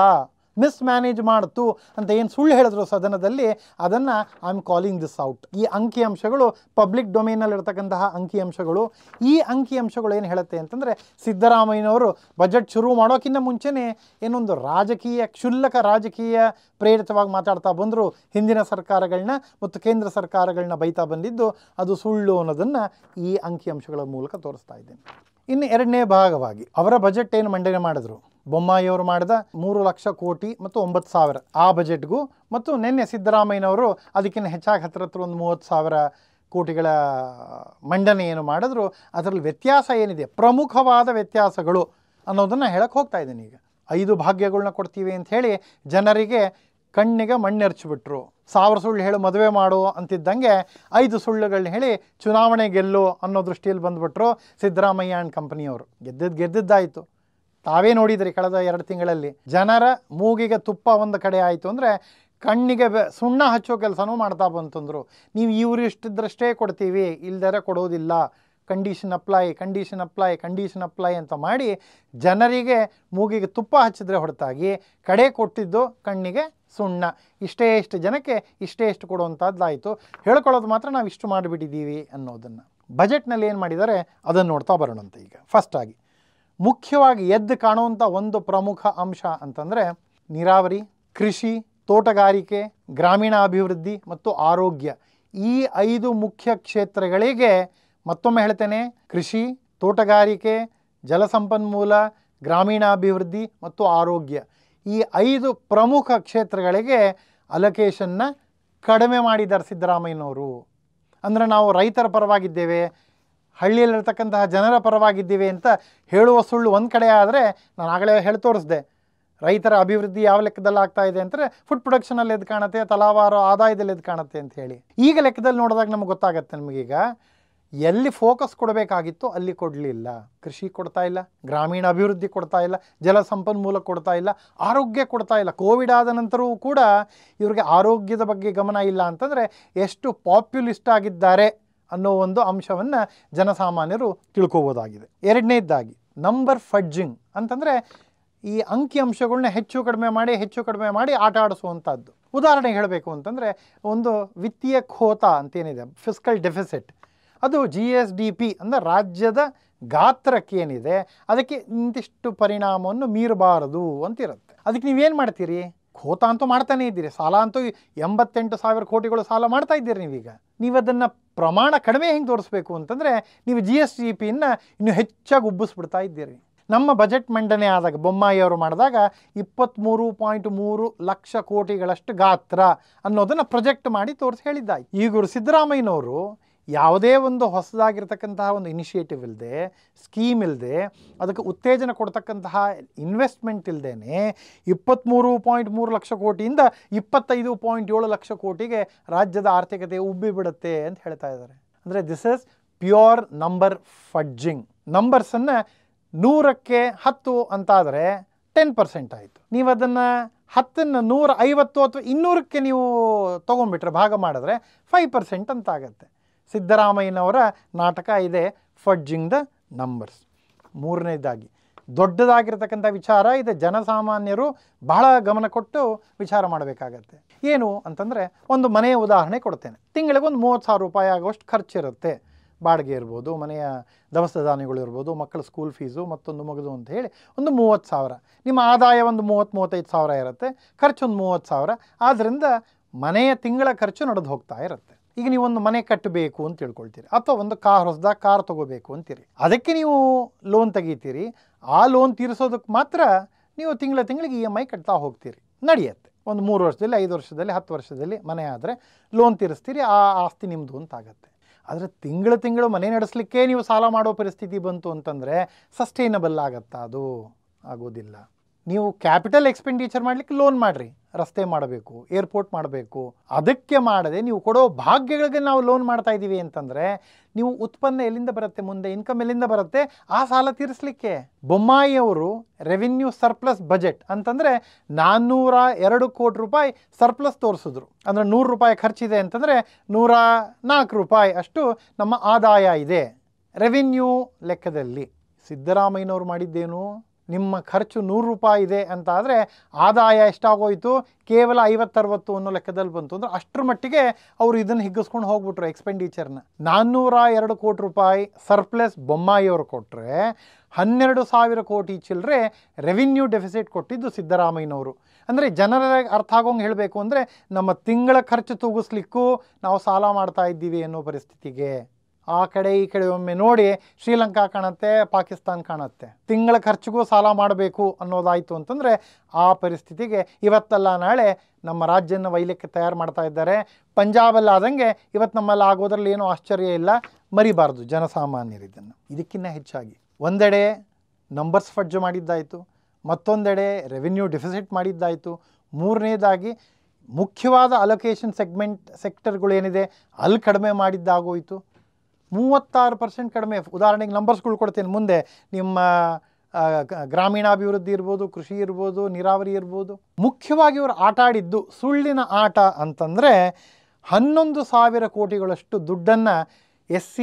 A: ಮಿಸ್ಮ್ಯಾನೇಜ್ ಮಾಡ್ತು ಅಂತ ಏನು ಸುಳ್ಳು ಹೇಳಿದ್ರು ಸದನದಲ್ಲಿ, ಅದನ್ನು I am calling this out. ಈ ಅಂಕಿಅಂಶಗಳು ಪಬ್ಲಿಕ್ ಡೊಮೇನಲ್ಲಿರ್ತಕ್ಕಂತಹ ಅಂಕಿಅಂಶಗಳು. ಈ ಅಂಕಿಅಂಶಗಳು ಏನು ಹೇಳುತ್ತೆ ಅಂತಂದರೆ, ಸಿದ್ದರಾಮಯ್ಯನವರು ಬಜೆಟ್ ಶುರು ಮಾಡೋಕ್ಕಿಂತ ಮುಂಚೆನೇ ಏನೊಂದು ಕ್ಷುಲ್ಲಕ ರಾಜಕೀಯ ಪ್ರೇರಿತವಾಗಿ ಮಾತಾಡ್ತಾ ಬಂದರು. ಹಿಂದಿನ ಸರ್ಕಾರಗಳನ್ನ ಮತ್ತು ಕೇಂದ್ರ ಸರ್ಕಾರಗಳನ್ನ ಬೈತಾ ಬಂದಿದ್ದು ಅದು ಸುಳ್ಳು ಅನ್ನೋದನ್ನು ಈ ಅಂಕಿಅಂಶಗಳ ಮೂಲಕ ತೋರಿಸ್ತಾ ಇದ್ದೇನೆ. ಇನ್ನು ಎರಡನೇ ಭಾಗವಾಗಿ ಅವರ ಬಜೆಟ್ ಏನು ಮಂಡನೆ ಮಾಡಿದ್ರು, ಬೊಮ್ಮಾಯಿಯವರು ಮಾಡಿದ 3 ಲಕ್ಷ ಕೋಟಿ ಮತ್ತು 9,000 ಆ ಬಜೆಟ್ಗೂ, ಮತ್ತು ನಿನ್ನೆ ಸಿದ್ದರಾಮಯ್ಯನವರು ಅದಕ್ಕಿಂತ ಹೆಚ್ಚಾಗಿ ಹತ್ತಿರ ಒಂದು 30,000 ಕೋಟಿಗಳ ಮಂಡನೆ ಏನು ಮಾಡಿದ್ರು, ಅದರಲ್ಲಿ ವ್ಯತ್ಯಾಸ ಏನಿದೆ, ಪ್ರಮುಖವಾದ ವ್ಯತ್ಯಾಸಗಳು ಅನ್ನೋದನ್ನು ಹೇಳಕ್ಕೆ ಹೋಗ್ತಾ ಇದ್ದೀನಿ. ಈಗ 5 ಭಾಗ್ಯಗಳನ್ನ ಕೊಡ್ತೀವಿ ಅಂಥೇಳಿ ಜನರಿಗೆ ಕಣ್ಣಿಗೆ ಮಣ್ಣೆರ್ಚಿಬಿಟ್ರು. 1000 ಸುಳ್ಳು ಹೇಳು ಮದುವೆ ಮಾಡು ಅಂತಿದ್ದಂಗೆ 5 ಸುಳ್ಳುಗಳನ್ನ ಹೇಳಿ ಚುನಾವಣೆ ಗೆಲ್ಲು ಅನ್ನೋ ದೃಷ್ಟಿಯಲ್ಲಿ ಬಂದುಬಿಟ್ರು ಸಿದ್ದರಾಮಯ್ಯ ಆ್ಯಂಡ್ ಕಂಪನಿಯವರು. ಗೆದ್ದಿದ್ದಾಯಿತು. ತಾವೇ ನೋಡಿದ್ರಿ ಕಳೆದ 2 ತಿಂಗಳಲ್ಲಿ ಜನರ ಮೂಗಿಗೆ ತುಪ್ಪ ಒಂದು ಕಡೆ ಆಯಿತು ಅಂದರೆ ಕಣ್ಣಿಗೆ ಸುಣ್ಣ ಹಚ್ಚೋ ಕೆಲಸನೂ ಮಾಡ್ತಾ ಬಂತಂದರು. ನೀವು ಇವರು ಇಷ್ಟಿದ್ರಷ್ಟೇ ಕೊಡ್ತೀವಿ, ಇಲ್ದರೆ ಕೊಡೋದಿಲ್ಲ, ಕಂಡೀಷನ್ ಅಪ್ಲೈ ಅಂತ ಮಾಡಿ ಜನರಿಗೆ ಮೂಗಿಗೆ ತುಪ್ಪ ಹಚ್ಚಿದ್ರೆ ಹೊರತಾಗಿ ಕಡೆ ಕೊಟ್ಟಿದ್ದು ಕಣ್ಣಿಗೆ ಸುಣ್ಣ. ಇಷ್ಟು ಜನಕ್ಕೆ ಇಷ್ಟು ಕೊಡುವಂಥದ್ದಾಯಿತು. ಹೇಳ್ಕೊಳ್ಳೋದು ಮಾತ್ರ ನಾವು ಇಷ್ಟು ಮಾಡಿಬಿಟ್ಟಿದ್ದೀವಿ ಅನ್ನೋದನ್ನು. ಬಜೆಟ್ನಲ್ಲಿ ಏನು ಮಾಡಿದ್ದಾರೆ ಅದನ್ನು ನೋಡ್ತಾ ಬರೋಣಂತೆ. ಈಗ ಫಸ್ಟಾಗಿ ಮುಖ್ಯವಾಗಿ ಎದ್ದು ಕಾಣುವಂಥ ಒಂದು ಪ್ರಮುಖ ಅಂಶ ಅಂತಂದರೆ ನೀರಾವರಿ, ಕೃಷಿ, ತೋಟಗಾರಿಕೆ, ಗ್ರಾಮೀಣಾಭಿವೃದ್ಧಿ ಮತ್ತು ಆರೋಗ್ಯ. ಈ 5 ಮುಖ್ಯ ಕ್ಷೇತ್ರಗಳಿಗೆ, ಮತ್ತೊಮ್ಮೆ ಹೇಳ್ತೇನೆ, ಕೃಷಿ, ತೋಟಗಾರಿಕೆ, ಜಲಸಂಪನ್ಮೂಲ, ಗ್ರಾಮೀಣಾಭಿವೃದ್ಧಿ ಮತ್ತು ಆರೋಗ್ಯ, ಈ 5 ಪ್ರಮುಖ ಕ್ಷೇತ್ರಗಳಿಗೆ ಅಲೋಕೇಶನ್ನ ಕಡಿಮೆ ಮಾಡಿದ್ದಾರೆ ಸಿದ್ದರಾಮಯ್ಯನವರು. ಅಂದರೆ ನಾವು ರೈತರ ಪರವಾಗಿದ್ದೇವೆ, ಹಳ್ಳಿಯಲ್ಲಿರ್ತಕ್ಕಂತಹ ಜನರ ಪರವಾಗಿದ್ದೀವಿ ಅಂತ ಹೇಳುವ ಸುಳ್ಳು ಒಂದು ಕಡೆ ಆದರೆ, ನಾನು ಆಗಲೇ ಹೇಳಿ ತೋರಿಸಿದೆ, ರೈತರ ಅಭಿವೃದ್ಧಿ ಯಾವ ಲೆಕ್ಕದಲ್ಲಿ ಆಗ್ತಾ ಇದೆ ಅಂದರೆ ಫುಡ್ ಪ್ರೊಡಕ್ಷನಲ್ಲಿ ಎದ್ದು ಕಾಣುತ್ತೆ, ತಲಾವಾರು ಆದಾಯದಲ್ಲಿ ಎದ್ದು ಕಾಣುತ್ತೆ ಅಂತ ಹೇಳಿ. ಈಗ ಲೆಕ್ಕದಲ್ಲಿ ನೋಡಿದಾಗ ನಮಗೆ ಗೊತ್ತಾಗತ್ತೆ, ನಮಗೀಗ ಎಲ್ಲಿ ಫೋಕಸ್ ಕೊಡಬೇಕಾಗಿತ್ತು ಅಲ್ಲಿ ಕೊಡಲಿಲ್ಲ. ಕೃಷಿ ಕೊಡ್ತಾ ಇಲ್ಲ, ಗ್ರಾಮೀಣ ಅಭಿವೃದ್ಧಿ ಕೊಡ್ತಾ ಇಲ್ಲ, ಜಲ ಸಂಪನ್ಮೂಲ ಕೊಡ್ತಾ ಇಲ್ಲ, ಆರೋಗ್ಯ ಕೊಡ್ತಾ ಇಲ್ಲ. ಕೋವಿಡ್ ಆದ ನಂತರವೂ ಕೂಡ ಇವ್ರಿಗೆ ಆರೋಗ್ಯದ ಬಗ್ಗೆ ಗಮನ ಇಲ್ಲ ಅಂತಂದರೆ ಎಷ್ಟು ಪಾಪ್ಯುಲಿಸ್ಟ್ ಆಗಿದ್ದಾರೆ ಅನ್ನೋ ಒಂದು ಅಂಶವನ್ನು ಜನಸಾಮಾನ್ಯರು ತಿಳ್ಕೋಬೋದಾಗಿದೆ. ಎರಡನೇದಾಗಿ ನಂಬರ್ ಫಡ್ಜಿಂಗ್ ಅಂತಂದರೆ ಈ ಅಂಕಿಅಂಶಗಳನ್ನ ಹೆಚ್ಚು ಕಡಿಮೆ ಮಾಡಿ ಆಟ ಆಡಿಸುವಂಥದ್ದು. ಉದಾಹರಣೆಗೆ ಹೇಳಬೇಕು ಅಂತಂದರೆ ಒಂದು ವಿತ್ತೀಯ ಖೋತ ಅಂತೇನಿದೆ, ಫಿಸ್ಕಲ್ ಡೆಫಿಸಿಟ್, ಅದು GSDP ಅಂದರೆ ರಾಜ್ಯದ ಗಾತ್ರಕ್ಕೇನಿದೆ ಅದಕ್ಕೆ ಇಂತಿಷ್ಟು ಪರಿಣಾಮವನ್ನು ಮೀರಬಾರದು ಅಂತಿರುತ್ತೆ. ಅದಕ್ಕೆ ನೀವೇನು ಮಾಡ್ತೀರಿ? ಖೋತ ಅಂತೂ ಮಾಡ್ತಾನೇ ಇದ್ದೀರಿ, ಸಾಲ ಅಂತೂ 88,000 ಕೋಟಿಗಳು ಸಾಲ ಮಾಡ್ತಾ ಇದ್ದೀರಿ. ನೀವು ಅದನ್ನು ಪ್ರಮಾಣ ಕಡಿಮೆ ಹೆಂಗೆ ತೋರಿಸ್ಬೇಕು ಅಂತಂದರೆ ನೀವು GSDPಯನ್ನು ಇನ್ನೂ ಹೆಚ್ಚಾಗಿ ಉಬ್ಬಿಸ್ಬಿಡ್ತಾ ಇದ್ದೀರಿ. ನಮ್ಮ ಬಜೆಟ್ ಮಂಡನೆ ಆದಾಗ ಬೊಮ್ಮಾಯಿಯವರು ಮಾಡಿದಾಗ 23.3 ಲಕ್ಷ ಕೋಟಿಗಳಷ್ಟು ಗಾತ್ರ ಅನ್ನೋದನ್ನು ಪ್ರೊಜೆಕ್ಟ್ ಮಾಡಿ ತೋರಿಸಿ ಹೇಳಿದ್ದಾಯಿ. ಈಗ ಸಿದ್ದರಾಮಯ್ಯನವರು ಯಾವುದೇ ಒಂದು ಹೊಸದಾಗಿರ್ತಕ್ಕಂತಹ ಒಂದು ಇನಿಷಿಯೇಟಿವ್ ಇಲ್ಲದೆ, ಸ್ಕೀಮ್ ಇಲ್ಲದೆ, ಅದಕ್ಕೆ ಉತ್ತೇಜನ ಕೊಡ್ತಕ್ಕಂತಹ ಇನ್ವೆಸ್ಟ್ಮೆಂಟ್ ಇಲ್ಲದೇ 23.3 ಲಕ್ಷ ಕೋಟಿಯಿಂದ 25.7 ಲಕ್ಷ ಕೋಟಿಗೆ ರಾಜ್ಯದ ಆರ್ಥಿಕತೆ ಉಬ್ಬಿಬಿಡುತ್ತೆ ಅಂತ ಹೇಳ್ತಾ ಇದ್ದಾರೆ. ಅಂದರೆ ದಿಸ್ ಇಸ್ ಪ್ಯೂರ್ ನಂಬರ್ ಫಡ್ಜಿಂಗ್. ನಂಬರ್ಸನ್ನು 100ಕ್ಕೆ 10 ಅಂತಾದರೆ 10% ಆಯಿತು. ನೀವು ಅದನ್ನು 10ನ್ನು 150 ಅಥವಾ 200ಕ್ಕೆ ನೀವು ತೊಗೊಂಡ್ಬಿಟ್ರೆ, ಭಾಗ ಮಾಡಿದ್ರೆ 5% ಅಂತ ಆಗುತ್ತೆ. ಸಿದ್ದರಾಮಯ್ಯನವರ ನಾಟಕ ಇದೆ ಫಡ್ಜಿಂಗ್ ದ ನಂಬರ್ಸ್. ಮೂರನೇದಾಗಿ ದೊಡ್ಡದಾಗಿರ್ತಕ್ಕಂಥ ವಿಚಾರ ಇದೆ, ಜನಸಾಮಾನ್ಯರು ಬಹಳ ಗಮನ ಕೊಟ್ಟು ವಿಚಾರ ಮಾಡಬೇಕಾಗತ್ತೆ. ಏನು ಅಂತಂದರೆ, ಒಂದು ಮನೆಯ ಉದಾಹರಣೆ ಕೊಡ್ತೇನೆ. ತಿಂಗಳಿಗೆ ಒಂದು 30,000 ರೂಪಾಯಿ ಆಗುವಷ್ಟು ಖರ್ಚಿರುತ್ತೆ. ಬಾಡಿಗೆ ಇರ್ಬೋದು, ಮನೆಯ ದವಸ ಧಾನ್ಯಗಳು ಇರ್ಬೋದು, ಮಕ್ಕಳ ಸ್ಕೂಲ್ ಫೀಸು, ಮತ್ತೊಂದು ಮಗದು ಅಂತ ಹೇಳಿ ಒಂದು 30,000. ನಿಮ್ಮ ಆದಾಯ ಒಂದು 30-35,000 ಇರುತ್ತೆ, ಖರ್ಚು ಒಂದು 30,000. ಆದ್ದರಿಂದ ಮನೆಯ ತಿಂಗಳ ಖರ್ಚು ನಡೆದು ಹೋಗ್ತಾ ಇರುತ್ತೆ. ಈಗ ನೀವು ಒಂದು ಮನೆ ಕಟ್ಟಬೇಕು ಅಂತ ತಿಳ್ಕೊಳ್ತೀರಿ, ಅಥವಾ ಒಂದು ಹೊಸದಾಗಿ ಕಾರ್ ತೊಗೋಬೇಕು ಅಂತೀರಿ. ಅದಕ್ಕೆ ನೀವು ಲೋನ್ ತೆಗಿತೀರಿ. ಆ ಲೋನ್ ತೀರಿಸೋದಕ್ಕೆ ಮಾತ್ರ ನೀವು ತಿಂಗಳಿಗೆ EMI ಕಟ್ತಾ ಹೋಗ್ತೀರಿ. ನಡೆಯುತ್ತೆ. ಒಂದು 3 ವರ್ಷದಲ್ಲಿ, 5 ವರ್ಷದಲ್ಲಿ, 10 ವರ್ಷದಲ್ಲಿ ಮನೆ ಆದರೆ ಲೋನ್ ತೀರಿಸ್ತೀರಿ, ಆ ಆಸ್ತಿ ನಿಮ್ಮದು ಅಂತ ಆಗುತ್ತೆ. ಆದರೆ ತಿಂಗಳು ಮನೆ ನಡೆಸಲಿಕ್ಕೆ ನೀವು ಸಾಲ ಮಾಡೋ ಪರಿಸ್ಥಿತಿ ಬಂತು ಅಂತಂದರೆ ಸಸ್ಟೈನಬಲ್ ಆಗುತ್ತಾ? ಅದು ಆಗೋದಿಲ್ಲ. ನೀವು ಕ್ಯಾಪಿಟಲ್ ಎಕ್ಸ್ಪೆಂಡಿಚರ್ ಮಾಡಲಿಕ್ಕೆ ಲೋನ್ ಮಾಡಿರಿ, ರಸ್ತೆ ಮಾಡಬೇಕು, ಏರ್ಪೋರ್ಟ್ ಮಾಡಬೇಕು, ಅದಕ್ಕೆ ಮಾಡದೆ ನೀವು ಕೊಡೋ ಭಾಗ್ಯಗಳಿಗೆ ನಾವು ಲೋನ್ ಮಾಡ್ತಾ ಇದ್ದೀವಿ ಅಂತಂದರೆ ನೀವು ಉತ್ಪನ್ನ ಎಲ್ಲಿಂದ ಬರುತ್ತೆ, ಮುಂದೆ ಇನ್ಕಮ್ ಎಲ್ಲಿಂದ ಬರುತ್ತೆ ಆ ಸಾಲ ತೀರಿಸಲಿಕ್ಕೆ? ಬೊಮ್ಮಾಯಿಯವರು ರೆವಿನ್ಯೂ ಸರ್ಪ್ಲಸ್ ಬಜೆಟ್ ಅಂತಂದರೆ 402 ಕೋಟಿ ರೂಪಾಯಿ ಸರ್ಪ್ಲಸ್ ತೋರಿಸಿದ್ರು. ಅಂದರೆ 100 ರೂಪಾಯಿ ಖರ್ಚಿದೆ ಅಂತಂದರೆ 104 ರೂಪಾಯಿ ಅಷ್ಟು ನಮ್ಮ ಆದಾಯ ಇದೆ ರೆವಿನ್ಯೂ ಲೆಕ್ಕದಲ್ಲಿ. ಸಿದ್ದರಾಮಯ್ಯನವರು ಮಾಡಿದ್ದೇನು? ನಿಮ್ಮ ಖರ್ಚು 100 ರೂಪಾಯಿ ಇದೆ ಅಂತ ಆದರೆ ಆದಾಯ ಎಷ್ಟಾಗೋಯಿತು? ಕೇವಲ 50-60 ಅನ್ನೋ ಲೆಕ್ಕದಲ್ಲಿ ಬಂತು. ಅಂದರೆ ಅಷ್ಟರ ಮಟ್ಟಿಗೆ ಅವರು ಇದನ್ನು ಹಿಗ್ಗಿಸ್ಕೊಂಡು ಹೋಗ್ಬಿಟ್ರು ಎಕ್ಸ್ಪೆಂಡಿಚರ್ನ. 402 ಕೋಟಿ ರೂಪಾಯಿ ಸರ್ಪ್ಲಸ್ ಬೊಮ್ಮಾಯಿಯವರು ಕೊಟ್ಟರೆ 12,000 ಕೋಟಿ ಚಿಲ್ಲರೆ ರೆವಿನ್ಯೂ ಡೆಫಿಸಿಟ್ ಕೊಟ್ಟಿದ್ದು ಸಿದ್ದರಾಮಯ್ಯನವರು. ಅಂದರೆ ಜನರಿಗೆ ಅರ್ಥ ಆಗೋಂಗೆ ಹೇಳಬೇಕು ಅಂದರೆ ನಮ್ಮ ತಿಂಗಳ ಖರ್ಚು ತೂಗಿಸ್ಲಿಕ್ಕೂ ನಾವು ಸಾಲ ಮಾಡ್ತಾ ಇದ್ದೀವಿ ಅನ್ನೋ ಪರಿಸ್ಥಿತಿಗೆ. ಆ ಕಡೆ ಈ ಕಡೆ ಒಮ್ಮೆ ನೋಡಿ ಶ್ರೀಲಂಕಾ ಕಾಣುತ್ತೆ, ಪಾಕಿಸ್ತಾನ ಕಾಣುತ್ತೆ. ತಿಂಗಳ ಖರ್ಚಿಗೂ ಸಾಲ ಮಾಡಬೇಕು ಅನ್ನೋದಾಯಿತು ಅಂತಂದರೆ ಆ ಪರಿಸ್ಥಿತಿಗೆ ಇವತ್ತಲ್ಲ ನಾಳೆ ನಮ್ಮ ರಾಜ್ಯನ ವೈಲಿಕ್ಕೆ ತಯಾರು ಮಾಡ್ತಾ ಇದ್ದಾರೆ. ಪಂಜಾಬಲ್ಲಾದಂಗೆ ಇವತ್ತು ನಮ್ಮಲ್ಲಿ ಆಗೋದ್ರಲ್ಲಿ ಏನೂ ಆಶ್ಚರ್ಯ ಇಲ್ಲ, ಮರಿಬಾರ್ದು ಜನಸಾಮಾನ್ಯರು ಇದನ್ನು. ಇದಕ್ಕಿಂತ ಹೆಚ್ಚಾಗಿ ಒಂದೆಡೆ ನಂಬರ್ಸ್ ಫಡ್ಜ್ ಮಾಡಿದ್ದಾಯಿತು, ಮತ್ತೊಂದೆಡೆ ರೆವಿನ್ಯೂ ಡೆಫಿಸಿಟ್ ಮಾಡಿದ್ದಾಯಿತು, ಮೂರನೇದಾಗಿ ಮುಖ್ಯವಾದ ಅಲೊಕೇಶನ್ ಸೆಕ್ಟರ್ಗಳೇನಿದೆ ಅಲ್ಲಿ ಕಡಿಮೆ ಮಾಡಿದ್ದಾಗೋಯಿತು. 36% ಕಡಿಮೆ. ಉದಾಹರಣೆಗೆ ನಂಬರ್ಸ್ಗಳು ಕೊಡ್ತೇನೆ ಮುಂದೆ. ನಿಮ್ಮ ಗ್ರಾಮೀಣಾಭಿವೃದ್ಧಿ ಇರ್ಬೋದು, ಕೃಷಿ ಇರ್ಬೋದು, ನೀರಾವರಿ ಇರ್ಬೋದು. ಮುಖ್ಯವಾಗಿ ಇವರು ಆಟ ಆಡಿದ್ದು ಸುಳ್ಳಿನ ಆಟ ಅಂತಂದರೆ 11,000 ಕೋಟಿಗಳಷ್ಟು ದುಡ್ಡನ್ನು SC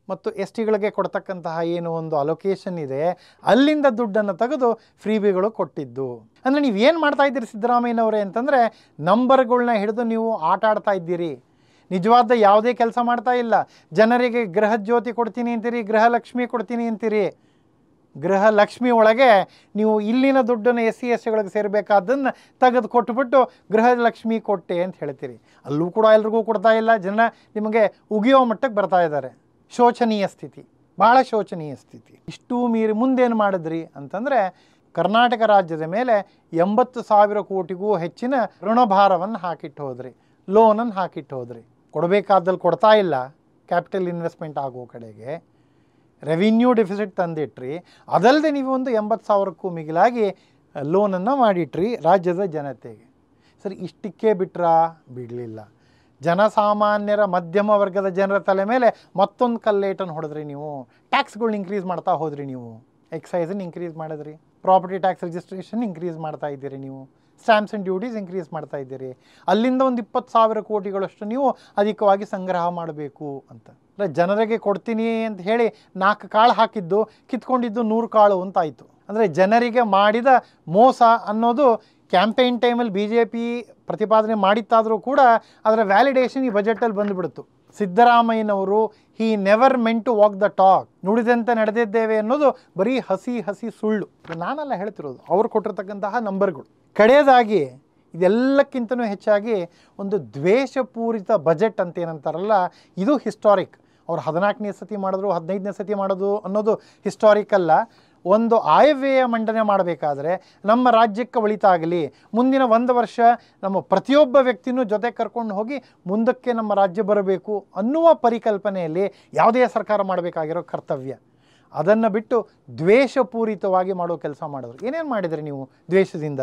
A: ಮತ್ತು STಗಳಿಗೆ ಕೊಡ್ತಕ್ಕಂತಹ ಏನು ಒಂದು ಅಲೊಕೇಶನ್ ಇದೆ ಅಲ್ಲಿಂದ ದುಡ್ಡನ್ನು ತೆಗೆದು ಫ್ರೀಬಿಗಳು ಕೊಟ್ಟಿದ್ದು. ಅಂದರೆ ನೀವೇನು ಮಾಡ್ತಾ ಇದ್ದೀರಿ ಸಿದ್ದರಾಮಯ್ಯನವರೇ ಅಂತಂದರೆ ನಂಬರ್ಗಳನ್ನ ಹಿಡಿದು ನೀವು ಆಟ ಆಡ್ತಾ ಇದ್ದೀರಿ. ನಿಜವಾದ ಯಾವುದೇ ಕೆಲಸ ಮಾಡ್ತಾ ಇಲ್ಲ. ಜನರಿಗೆ ಗೃಹ ಜ್ಯೋತಿ ಕೊಡ್ತೀನಿ ಅಂತೀರಿ, ಗೃಹಲಕ್ಷ್ಮಿ ಕೊಡ್ತೀನಿ ಅಂತೀರಿ. ಗೃಹಲಕ್ಷ್ಮಿ ಒಳಗೆ ನೀವು ಇಲ್ಲಿನ ದುಡ್ಡನ್ನು SC STಗಳಿಗೆ ಸೇರಬೇಕಾದ್ದನ್ನು ತೆಗೆದು ಕೊಟ್ಟುಬಿಟ್ಟು ಗೃಹಲಕ್ಷ್ಮಿ ಕೊಟ್ಟೆ ಅಂತ ಹೇಳ್ತೀರಿ. ಅಲ್ಲೂ ಕೂಡ ಎಲ್ರಿಗೂ ಕೊಡ್ತಾ ಇಲ್ಲ. ಜನ ನಿಮಗೆ ಉಗಿಯೋ ಮಟ್ಟಕ್ಕೆ ಬರ್ತಾ ಇದ್ದಾರೆ. ಶೋಚನೀಯ ಸ್ಥಿತಿ, ಭಾಳ ಶೋಚನೀಯ ಸ್ಥಿತಿ. ಇಷ್ಟೂ ಮೀರಿ ಮುಂದೇನು ಮಾಡಿದ್ರಿ ಅಂತಂದರೆ ಕರ್ನಾಟಕ ರಾಜ್ಯದ ಮೇಲೆ 80,000 ಕೋಟಿಗೂ ಹೆಚ್ಚಿನ ಋಣಭಾರವನ್ನು ಹಾಕಿಟ್ಟು ಹೋದ್ರಿ, ಲೋನನ್ನು ಹಾಕಿಟ್ಟು ಹೋದ್ರಿ. ಕೊಡಬೇಕಾದಲ್ಲಿ ಕೊಡ್ತಾ ಇಲ್ಲ, ಕ್ಯಾಪಿಟಲ್ ಇನ್ವೆಸ್ಟ್ಮೆಂಟ್ ಆಗೋ ಕಡೆಗೆ ರೆವಿನ್ಯೂ ಡೆಫಿಸಿಟ್ ತಂದಿಟ್ರಿ. ಅದಲ್ಲದೆ ನೀವು ಒಂದು 80,000ಕ್ಕೂ ಮಿಗಿಲಾಗಿ ಲೋನನ್ನು ಮಾಡಿಟ್ರಿ ರಾಜ್ಯದ ಜನತೆಗೆ. ಸರಿ, ಇಷ್ಟಕ್ಕೆ ಬಿಟ್ರಾ? ಬಿಡಲಿಲ್ಲ. ಜನಸಾಮಾನ್ಯರ ಮಧ್ಯಮ ವರ್ಗದ ಜನರ ತಲೆ ಮೇಲೆ ಮತ್ತೊಂದು ಕಲ್ಲೇಟನ್ನು ಹೊಡೆದ್ರಿ ನೀವು. ಟ್ಯಾಕ್ಸ್ಗಳನ್ನ ಇನ್ಕ್ರೀಸ್ ಮಾಡ್ತಾ ಹೋದ್ರಿ ನೀವು. ಎಕ್ಸೈಸನ್ನು ಇನ್ಕ್ರೀಸ್ ಮಾಡಿದ್ರಿ, ಪ್ರಾಪರ್ಟಿ ಟ್ಯಾಕ್ಸ್ ರಿಜಿಸ್ಟ್ರೇಷನ್ ಇನ್ಕ್ರೀಸ್ ಮಾಡ್ತಾ ಇದ್ದೀರಿ ನೀವು, ಸ್ಟ್ಯಾಂಪ್ಸ್ ಆ್ಯಂಡ್ ಡ್ಯೂಟೀಸ್ ಇನ್ಕ್ರೀಸ್ ಮಾಡ್ತಾ ಇದ್ದೀರಿ. ಅಲ್ಲಿಂದ ಒಂದು 20,000 ಕೋಟಿಗಳಷ್ಟು ನೀವು ಅಧಿಕವಾಗಿ ಸಂಗ್ರಹ ಮಾಡಬೇಕು ಅಂತ. ಜನರಿಗೆ ಕೊಡ್ತೀನಿ ಅಂತ ಹೇಳಿ 4 ಕಾಳು ಹಾಕಿದ್ದು ಕಿತ್ಕೊಂಡಿದ್ದು 100 ಕಾಳು ಅಂತಾಯಿತು. ಅಂದರೆ ಜನರಿಗೆ ಮಾಡಿದ ಮೋಸ ಅನ್ನೋದು ಕ್ಯಾಂಪೇನ್ ಟೈಮಲ್ಲಿ BJP ಪ್ರತಿಪಾದನೆ ಮಾಡಿತ್ತಾದರೂ ಕೂಡ ಅದರ ವ್ಯಾಲಿಡೇಷನ್ ಈ ಬಜೆಟಲ್ಲಿ ಬಂದುಬಿಡ್ತು. ಸಿದ್ದರಾಮಯ್ಯನವರು he never meant to walk the talk. ನುಡಿದಂತೆ ನಡೆದಿದ್ದೇವೆ ಅನ್ನೋದು ಬರೀ ಹಸಿ ಸುಳ್ಳು. ನಾನೆಲ್ಲ ಹೇಳ್ತಿರೋದು ಅವ್ರು ಕೊಟ್ಟಿರ್ತಕ್ಕಂತಹ ನಂಬರ್ಗಳು. ಕಡೆಯದಾಗಿ ಇದೆಲ್ಲಕ್ಕಿಂತನೂ ಹೆಚ್ಚಾಗಿ ಒಂದು ದ್ವೇಷಪೂರಿತ ಬಜೆಟ್ ಅಂತ ಏನಂತಾರಲ್ಲ, ಇದು ಹಿಸ್ಟಾರಿಕ್. ಅವ್ರು 14ನೇ ಸತಿ ಮಾಡಿದ್ರು, 15ನೇ ಸತಿ ಮಾಡೋದು ಅನ್ನೋದು ಹಿಸ್ಟಾರಿಕ್ ಅಲ್ಲ. ಒಂದು ಆಯವ್ಯಯ ಮಂಡನೆ ಮಾಡಬೇಕಾದ್ರೆ ನಮ್ಮ ರಾಜ್ಯಕ್ಕೆ ಒಳಿತಾಗಲಿ, ಮುಂದಿನ 1 ವರ್ಷ ನಮ್ಮ ಪ್ರತಿಯೊಬ್ಬ ವ್ಯಕ್ತಿನೂ ಜೊತೆ ಕರ್ಕೊಂಡು ಹೋಗಿ ಮುಂದಕ್ಕೆ ನಮ್ಮ ರಾಜ್ಯ ಬರಬೇಕು ಅನ್ನುವ ಪರಿಕಲ್ಪನೆಯಲ್ಲಿ ಯಾವುದೇ ಸರ್ಕಾರ ಮಾಡಬೇಕಾಗಿರೋ ಕರ್ತವ್ಯ. ಅದನ್ನು ಬಿಟ್ಟು ದ್ವೇಷಪೂರಿತವಾಗಿ ಮಾಡೋ ಕೆಲಸ ಮಾಡಿದ್ರು. ಏನೇನು ಮಾಡಿದ್ರಿ ನೀವು ದ್ವೇಷದಿಂದ?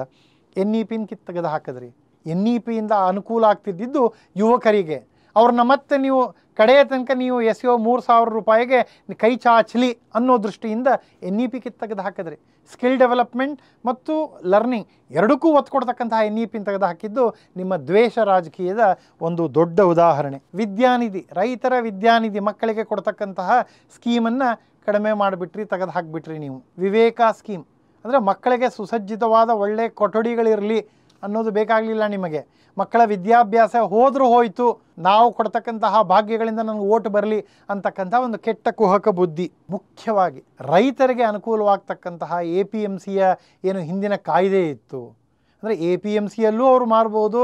A: NEPನ ತೆಗೆದು ಹಾಕಿದ್ರಿ. NEPಯಿಂದ ಅನುಕೂಲ ಆಗ್ತಿದ್ದಿದ್ದು ಯುವಕರಿಗೆ. ಅವ್ರನ್ನ ಮತ್ತೆ ನೀವು ಕಡೆಯ ತನಕ ನೀವು SO 3,000 ರೂಪಾಯಿಗೆ ಕೈ ಚಾಚಲಿ ಅನ್ನೋ ದೃಷ್ಟಿಯಿಂದ NEP ತೆಗೆದು ಹಾಕಿದ್ರಿ. ಸ್ಕಿಲ್ ಡೆವಲಪ್ಮೆಂಟ್ ಮತ್ತು ಲರ್ನಿಂಗ್ ಎರಡಕ್ಕೂ ಒತ್ತು ಕೊಡ್ತಕ್ಕಂತಹ NEP ತೆಗೆದು ಹಾಕಿದ್ದು ನಿಮ್ಮ ದ್ವೇಷ ರಾಜಕೀಯದ ಒಂದು ದೊಡ್ಡ ಉದಾಹರಣೆ. ವಿದ್ಯಾನಿಧಿ, ರೈತರ ವಿದ್ಯಾನಿಧಿ ಮಕ್ಕಳಿಗೆ ಕೊಡ್ತಕ್ಕಂತಹ ಸ್ಕೀಮನ್ನು ಕಡಿಮೆ ಮಾಡಿಬಿಟ್ರಿ, ತೆಗೆದು ಹಾಕಿಬಿಟ್ರಿ ನೀವು. ವಿವೇಕ ಸ್ಕೀಮ್ ಅಂದರೆ ಮಕ್ಕಳಿಗೆ ಸುಸಜ್ಜಿತವಾದ ಒಳ್ಳೆಯ ಕೊಠಡಿಗಳಿರಲಿ ಅನ್ನೋದು ಬೇಕಾಗಲಿಲ್ಲ ನಿಮಗೆ. ಮಕ್ಕಳ ವಿದ್ಯಾಭ್ಯಾಸ ಹೋದರೂ ಹೋಯಿತು, ನಾವು ಕೊಡ್ತಕ್ಕಂತಹ ಭಾಗ್ಯಗಳಿಂದ ನನಗೆ ಓಟ್ ಬರಲಿ ಅಂತಕ್ಕಂಥ ಒಂದು ಕೆಟ್ಟ ಕುಹಕ ಬುದ್ಧಿ. ಮುಖ್ಯವಾಗಿ ರೈತರಿಗೆ ಅನುಕೂಲವಾಗ್ತಕ್ಕಂತಹ APMCಯ ಏನು ಹಿಂದಿನ ಕಾಯ್ದೆ ಇತ್ತು, ಅಂದರೆ APMCಯಲ್ಲೂ ಅವರು ಮಾರ್ಬೋದು,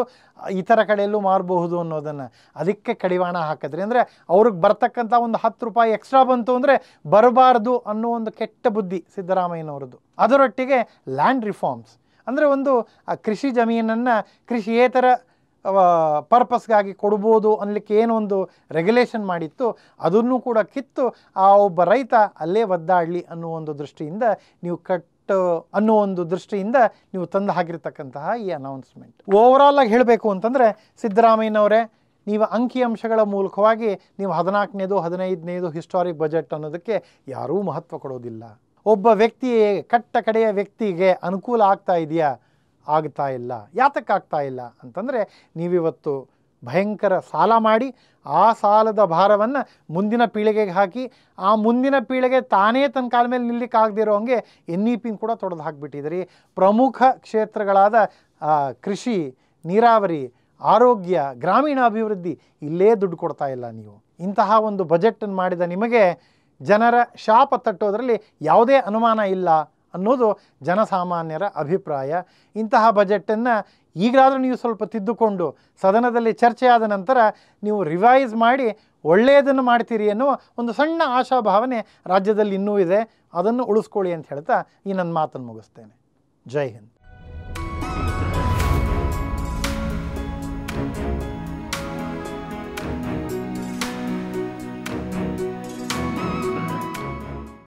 A: ಇತರ ಕಡೆಯಲ್ಲೂ ಮಾರಬಹುದು ಅನ್ನೋದನ್ನು ಅದಕ್ಕೆ ಕಡಿವಾಣ ಹಾಕಿದ್ರಿ. ಅಂದರೆ ಅವ್ರಿಗೆ ಬರ್ತಕ್ಕಂಥ ಒಂದು 10 ರೂಪಾಯಿ ಎಕ್ಸ್ಟ್ರಾ ಬಂತು ಅಂದರೆ ಬರಬಾರ್ದು ಅನ್ನೋ ಒಂದು ಕೆಟ್ಟ ಬುದ್ಧಿ ಸಿದ್ದರಾಮಯ್ಯನವರದ್ದು. ಅದರೊಟ್ಟಿಗೆ ಲ್ಯಾಂಡ್ ರಿಫಾರ್ಮ್ಸ್ ಅಂದರೆ ಒಂದು ಕೃಷಿ ಜಮೀನನ್ನು ಕೃಷಿಯೇತರ ಪರ್ಪಸ್ಗಾಗಿ ಕೊಡ್ಬೋದು ಅನ್ನಲಿಕ್ಕೆ ಏನೊಂದು ರೆಗ್ಯುಲೇಷನ್ ಮಾಡಿತ್ತು ಅದನ್ನು ಕೂಡ ಕಿತ್ತು ಆ ಒಬ್ಬ ರೈತ ಅಲ್ಲೇ ಒದ್ದಾಡಲಿ ಅನ್ನೋ ಒಂದು ದೃಷ್ಟಿಯಿಂದ ನೀವು ಅನ್ನೋ ಒಂದು ದೃಷ್ಟಿಯಿಂದ ನೀವು ತಂದು ಹಾಕಿರ್ತಕ್ಕಂತಹ ಈ ಅನೌನ್ಸ್ಮೆಂಟ್. ಓವರಾಲ್ ಆಗಿ ಹೇಳಬೇಕು ಅಂತಂದರೆ ಸಿದ್ದರಾಮಯ್ಯನವರೇ, ನೀವು ಅಂಕಿಅಂಶಗಳ ಮೂಲಕವಾಗಿ ನೀವು 14ನೇದು 15ನೇದು ಹಿಸ್ಟಾರಿಕ್ ಬಜೆಟ್ ಅನ್ನೋದಕ್ಕೆ ಯಾರೂ ಮಹತ್ವ ಕೊಡೋದಿಲ್ಲ. ಒಬ್ಬ ವ್ಯಕ್ತಿಯೇ ಕಟ್ಟ ಕಡೆಯ ವ್ಯಕ್ತಿಗೆ ಅನುಕೂಲ ಆಗ್ತಾ ಇದೆಯಾ? ಆಗ್ತಾ ಇಲ್ಲ. ಯಾತಕ್ಕಾಗ್ತಾ ಇಲ್ಲ ಅಂತಂದರೆ ನೀವಿವತ್ತು ಭಯಂಕರ ಸಾಲ ಮಾಡಿ ಆ ಸಾಲದ ಭಾರವನ್ನು ಮುಂದಿನ ಪೀಳಿಗೆಗೆ ಹಾಕಿ ಆ ಮುಂದಿನ ಪೀಳಿಗೆ ತಾನೇ ತನ್ನ ಕಾಲ ಮೇಲೆ ನಿಲ್ಲಕ್ಕಾಗದಿರೋ ಹಂಗೆ NEP ಕೂಡ ತೊಡೆದು ಹಾಕಿಬಿಟ್ಟಿದ್ರಿ. ಪ್ರಮುಖ ಕ್ಷೇತ್ರಗಳಾದ ಕೃಷಿ, ನೀರಾವರಿ, ಆರೋಗ್ಯ, ಗ್ರಾಮೀಣಾಭಿವೃದ್ಧಿ ಇಲ್ಲೇ ದುಡ್ಡು ಕೊಡ್ತಾ ಇಲ್ಲ ನೀವು. ಇಂತಹ ಒಂದು ಬಜೆಟನ್ನು ಮಾಡಿದ ನಿಮಗೆ ಜನರ ಶಾಪ ತಟ್ಟೋದ್ರಲ್ಲಿ ಯಾವುದೇ ಅನುಮಾನ ಇಲ್ಲ ಅನ್ನೋದು ಜನಸಾಮಾನ್ಯರ ಅಭಿಪ್ರಾಯ. ಇಂತಹ ಬಜೆಟನ್ನು ಈಗಲಾದರೂ ನೀವು ಸ್ವಲ್ಪ ತಿದ್ದುಕೊಂಡು ಸದನದಲ್ಲಿ ಚರ್ಚೆಯಾದ ನಂತರ ನೀವು ರಿವೈಸ್ ಮಾಡಿ ಒಳ್ಳೆಯದನ್ನು ಮಾಡ್ತೀರಿ ಅನ್ನುವ ಒಂದು ಸಣ್ಣ ಆಶಾಭಾವನೆ ರಾಜ್ಯದಲ್ಲಿ ಇನ್ನೂ ಇದೆ. ಅದನ್ನು ಉಳಿಸ್ಕೊಳ್ಳಿ ಅಂತ ಹೇಳ್ತಾ ಈ ನನ್ನ ಮಾತನ್ನು ಮುಗಿಸ್ತೇನೆ. ಜೈ ಹಿಂದ್.